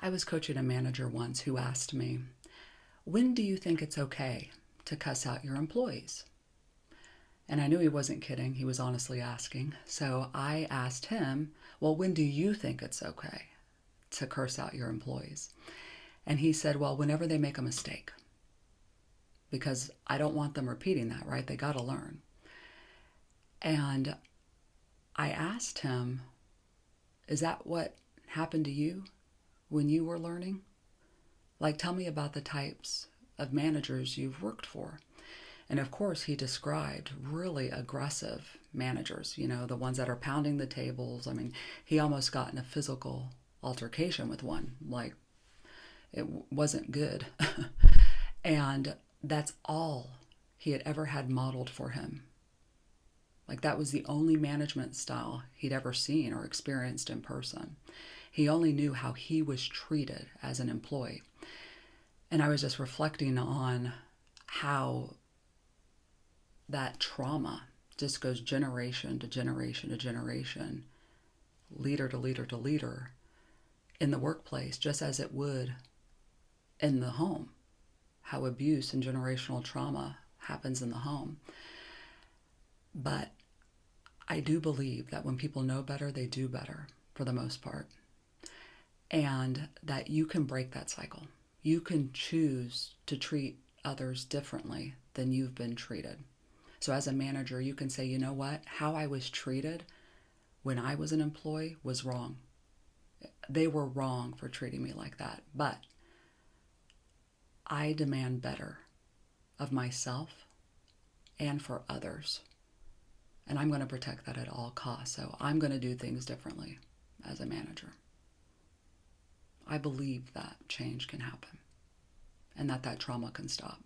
I was coaching a manager once who asked me, "When do you think it's okay to cuss out your employees?" And I knew he wasn't kidding. He was honestly asking. So I asked him, "Well, when do you think it's okay to curse out your employees?" And he said, "Well, whenever they make a mistake, because I don't want them repeating that, right? They got to learn." And I asked him, "Is that what happened to you when you were learning? Like, tell me about the types of managers you've worked for." And of course, he described really aggressive managers, the ones that are pounding the tables. I mean, he almost got in a physical altercation with one. Like, it wasn't good. And that's all he had ever had modeled for him. Like, that was the only management style he'd ever seen or experienced in person. He only knew how he was treated as an employee. And I was just reflecting on how that trauma just goes generation to generation to generation, leader to leader to leader in the workplace, just as it would in the home. How abuse and generational trauma happens in the home. But I do believe that when people know better, they do better for the most part. And that you can break that cycle. You can choose to treat others differently than you've been treated. So as a manager, you can say, you know what? How I was treated when I was an employee was wrong. They were wrong for treating me like that. But I demand better of myself and for others. And I'm going to protect that at all costs. So I'm going to do things differently as a manager. I believe that change can happen and that trauma can stop.